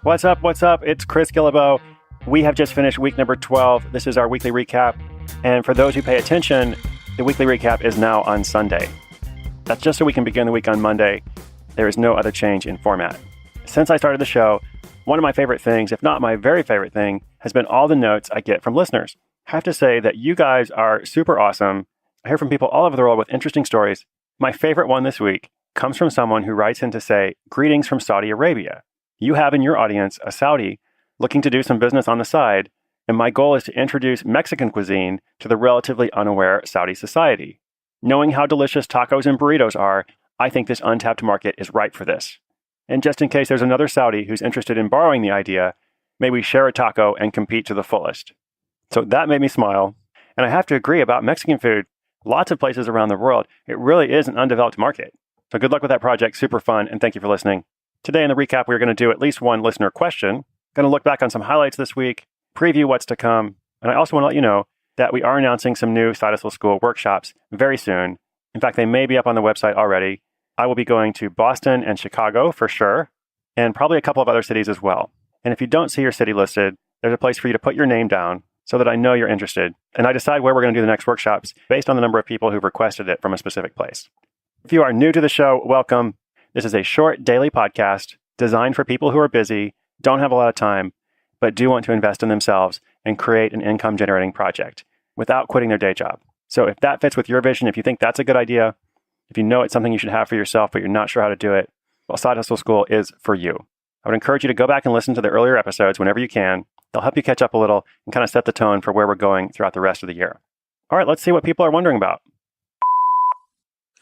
What's up? What's up? It's Chris Guillebeau. We have just finished week number 12. This is our weekly recap. And for those who pay attention, the weekly recap is now on Sunday. That's just so we can begin the week on Monday. There is no other change in format. Since I started the show, one of my favorite things, if not my very favorite thing, has been all the notes I get from listeners. I have to say that you guys are super awesome. I hear from people all over the world with interesting stories. My favorite one this week comes from someone who writes in to say, "Greetings from Saudi Arabia. You have in your audience a Saudi looking to do some business on the side, and my goal is to introduce Mexican cuisine to the relatively unaware Saudi society. Knowing how delicious tacos and burritos are, I think this untapped market is ripe for this. And just in case there's another Saudi who's interested in borrowing the idea, may we share a taco and compete to the fullest." So that made me smile. And I have to agree about Mexican food. Lots of places around the world, it really is an undeveloped market. So good luck with that project. Super fun. And thank you for listening. Today in the recap, we're going to do at least one listener question. Going to look back on some highlights this week, preview what's to come. And I also want to let you know that we are announcing some new Side Hustle School workshops very soon. In fact, they may be up on the website already. I will be going to Boston and Chicago for sure, and probably a couple of other cities as well. And if you don't see your city listed, there's a place for you to put your name down so that I know you're interested. And I decide where we're going to do the next workshops based on the number of people who've requested it from a specific place. If you are new to the show, welcome. This is a short daily podcast designed for people who are busy, don't have a lot of time, but do want to invest in themselves and create an income-generating project without quitting their day job. So if that fits with your vision, if you think that's a good idea, if you know it's something you should have for yourself, but you're not sure how to do it, well, Side Hustle School is for you. I would encourage you to go back and listen to the earlier episodes whenever you can. They'll help you catch up a little and kind of set the tone for where we're going throughout the rest of the year. All right, let's see what people are wondering about.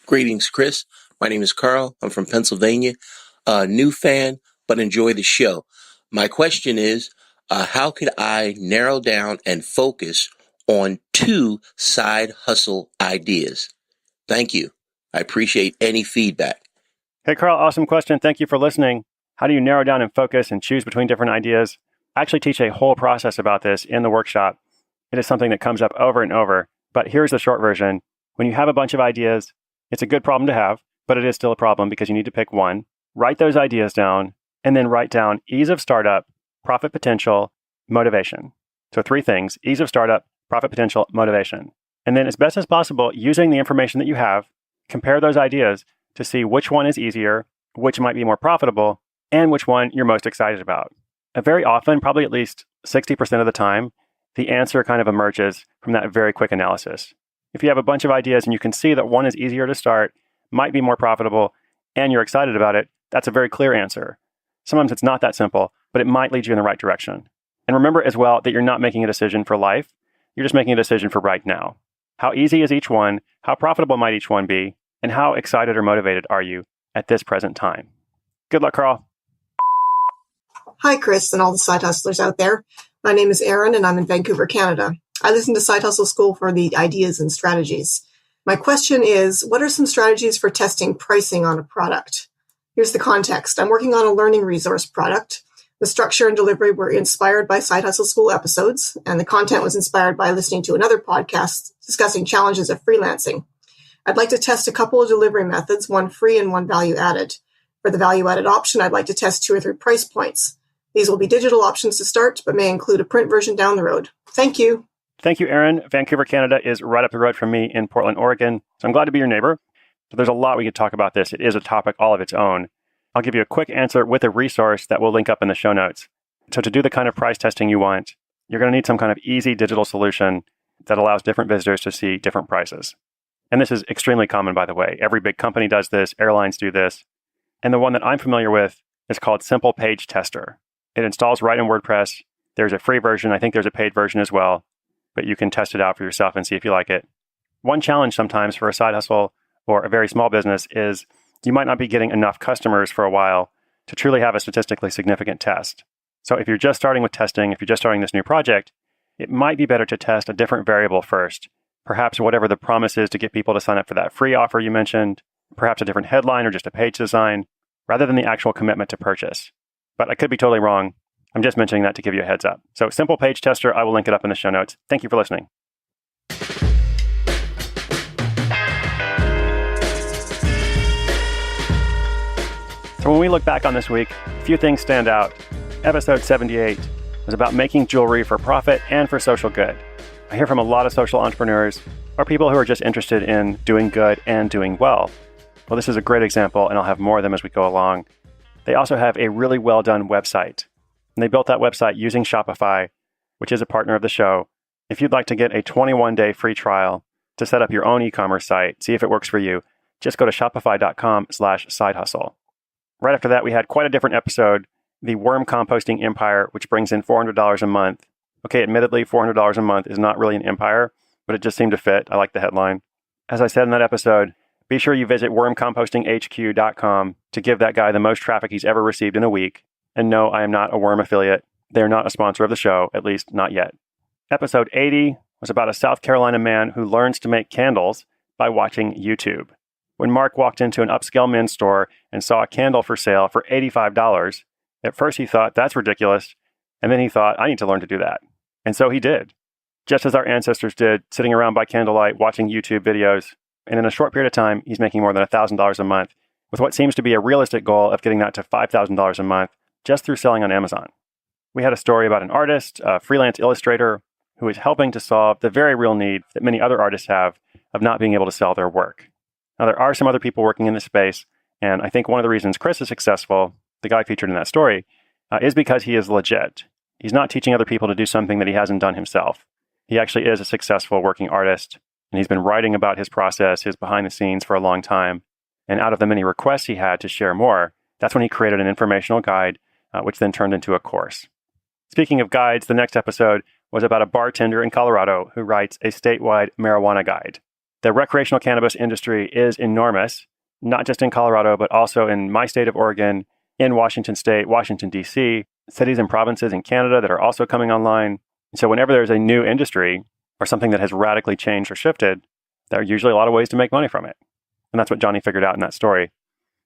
Greetings, Chris. My name is Karl. I'm from Pennsylvania. New fan, but enjoy the show. My question is, how could I narrow down and focus on 2 side hustle ideas? Thank you. I appreciate any feedback. Hey, Karl, awesome question. Thank you for listening. How do you narrow down and focus and choose between different ideas? I actually teach a whole process about this in the workshop. It is something that comes up over and over, but here's the short version. When you have a bunch of ideas, it's a good problem to have, but it is still a problem because you need to pick one. Write those ideas down, and then write down ease of startup, profit potential, motivation. So 3 things: ease of startup, profit potential, motivation. And then as best as possible, using the information that you have, compare those ideas to see which one is easier, which might be more profitable, and which one you're most excited about. Very often, probably at least 60% of the time, the answer kind of emerges from that very quick analysis. If you have a bunch of ideas and you can see that one is easier to start, might be more profitable, and you're excited about it, that's a very clear answer. Sometimes it's not that simple, but it might lead you in the right direction. And remember as well that you're not making a decision for life. You're just making a decision for right now. How easy is each one? How profitable might each one be? And how excited or motivated are you at this present time? Good luck, Karl. Hi, Chris, and all the side hustlers out there. My name is Erin, and I'm in Vancouver, Canada. I listen to Side Hustle School for the ideas and strategies. My question is, what are some strategies for testing pricing on a product? Here's the context. I'm working on a learning resource product. The structure and delivery were inspired by Side Hustle School episodes, and the content was inspired by listening to another podcast discussing challenges of freelancing. I'd like to test a couple of delivery methods, one free and one value added. For the value added option, I'd like to test 2 or 3 price points. These will be digital options to start, but may include a print version down the road. Thank you. Thank you, Erin. Vancouver, Canada is right up the road from me in Portland, Oregon. So I'm glad to be your neighbor. So there's a lot we could talk about this. It is a topic all of its own. I'll give you a quick answer with a resource that we'll link up in the show notes. So to do the kind of price testing you want, you're going to need some kind of easy digital solution that allows different visitors to see different prices. And this is extremely common, by the way. Every big company does this. Airlines do this. And the one that I'm familiar with is called Simple Page Tester. It installs right in WordPress. There's a free version. I think there's a paid version as well, but you can test it out for yourself and see if you like it. One challenge sometimes for a side hustle or a very small business is you might not be getting enough customers for a while to truly have a statistically significant test. So if you're just starting with testing, if you're just starting this new project, it might be better to test a different variable first. Perhaps whatever the promise is to get people to sign up for that free offer you mentioned, perhaps a different headline or just a page design, rather than the actual commitment to purchase. But I could be totally wrong. I'm just mentioning that to give you a heads up. So Simple Page Tester, I will link it up in the show notes. Thank you for listening. So when we look back on this week, a few things stand out. Episode 78 was about making jewelry for profit and for social good. I hear from a lot of social entrepreneurs or people who are just interested in doing good and doing well. Well, this is a great example, and I'll have more of them as we go along. They also have a really well-done website, and they built that website using Shopify, which is a partner of the show. If you'd like to get a 21-day free trial to set up your own e-commerce site, see if it works for you, just go to shopify.com/sidehustle. Right after that, we had quite a different episode, the worm composting empire, which brings in $400 a month. Okay, admittedly, $400 a month is not really an empire, but it just seemed to fit. I like the headline. As I said in that episode, be sure you visit wormcompostinghq.com to give that guy the most traffic he's ever received in a week. And no, I am not a worm affiliate. They're not a sponsor of the show, at least not yet. Episode 80 was about a South Carolina man who learns to make candles by watching YouTube. When Mark walked into an upscale men's store and saw a candle for sale for $85, at first he thought, that's ridiculous. And then he thought, I need to learn to do that. And so he did, just as our ancestors did, sitting around by candlelight, watching YouTube videos. And in a short period of time, he's making more than $1,000 a month, with what seems to be a realistic goal of getting that to $5,000 a month just through selling on Amazon. We had a story about an artist, a freelance illustrator, who is helping to solve the very real need that many other artists have of not being able to sell their work. Now, there are some other people working in this space, and I think one of the reasons Chris is successful, the guy featured in that story, is because he is legit. He's not teaching other people to do something that he hasn't done himself. He actually is a successful working artist, and he's been writing about his process, his behind the scenes for a long time. And out of the many requests he had to share more, that's when he created an informational guide, which then turned into a course. Speaking of guides, the next episode was about a bartender in Colorado who writes a statewide marijuana guide. The recreational cannabis industry is enormous, not just in Colorado, but also in my state of Oregon, in Washington State, Washington, D.C., cities and provinces in Canada that are also coming online. So whenever there's a new industry or something that has radically changed or shifted, there are usually a lot of ways to make money from it. And that's what Johnny figured out in that story.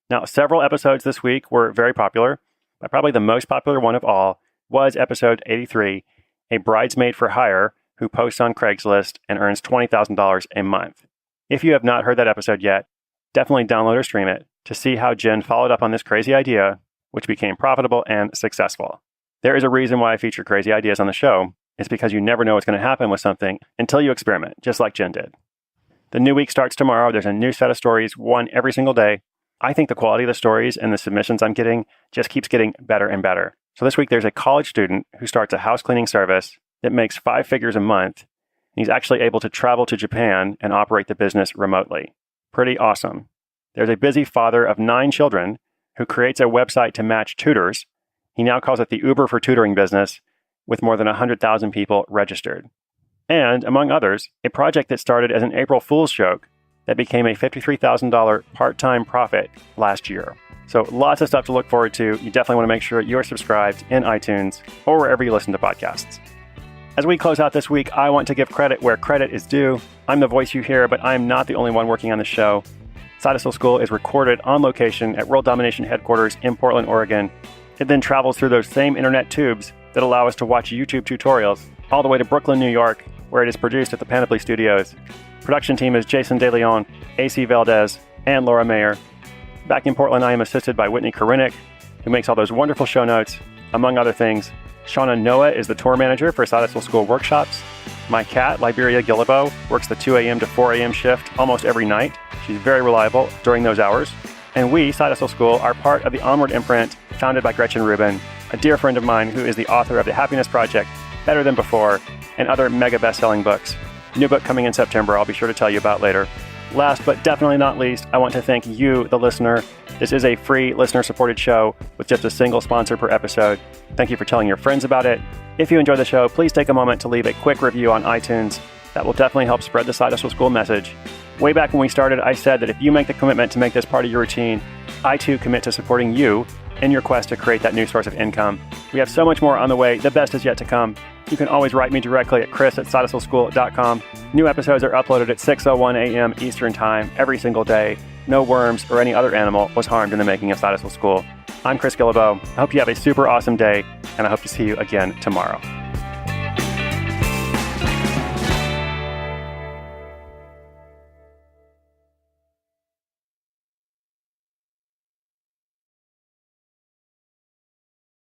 Now, several episodes this week were very popular, but probably the most popular one of all was episode 83, a bridesmaid for hire who posts on Craigslist and earns $20,000 a month. If you have not heard that episode yet, definitely download or stream it to see how Jen followed up on this crazy idea, which became profitable and successful. There is a reason why I feature crazy ideas on the show. It's because you never know what's going to happen with something until you experiment, just like Jen did. The new week starts tomorrow. There's a new set of stories, one every single day. I think the quality of the stories and the submissions I'm getting just keeps getting better and better. So this week, there's a college student who starts a house cleaning service that makes 5 figures a month. He's actually able to travel to Japan and operate the business remotely. Pretty awesome. There's a busy father of 9 children who creates a website to match tutors. He now calls it the Uber for tutoring business, with more than 100,000 people registered. And, among others, a project that started as an April Fool's joke that became a $53,000 part-time profit last year. So lots of stuff to look forward to. You definitely want to make sure you're subscribed in iTunes or wherever you listen to podcasts. As we close out this week, I want to give credit where credit is due. I'm the voice you hear, but I'm not the only one working on the show. Side Hustle School is recorded on location at World Domination headquarters in Portland, Oregon. It then travels through those same internet tubes that allow us to watch YouTube tutorials all the way to Brooklyn, New York, where it is produced at the Panoply Studios. Production team is Jason DeLeon, AC Valdez, and Laura Mayer. Back in Portland, I am assisted by Whitney Korinik, who makes all those wonderful show notes, among other things. Shauna Noah is the tour manager for Side Hustle School workshops. My cat, Liberia Gillibo, works the 2 a.m. to 4 a.m. shift almost every night. She's very reliable during those hours. And we, Side Hustle School, are part of the Onward imprint, founded by Gretchen Rubin, a dear friend of mine who is the author of The Happiness Project, Better Than Before, and other mega best-selling books. New book coming in September, I'll be sure to tell you about later. Last but definitely not least, I want to thank you, the listener. This is a free listener-supported show with just a single sponsor per episode. Thank you for telling your friends about it. If you enjoy the show, please take a moment to leave a quick review on iTunes. That will definitely help spread the Side Hustle School message. Way back when we started, I said that if you make the commitment to make this part of your routine, I too commit to supporting you in your quest to create that new source of income. We have so much more on the way. The best is yet to come. You can always write me directly at chris@sidehustleschool.com. New episodes are uploaded at 6:01 a.m. Eastern Time every single day. No worms or any other animal was harmed in the making of Side Hustle School. I'm Chris Gillibo. I hope you have a super awesome day, and I hope to see you again tomorrow.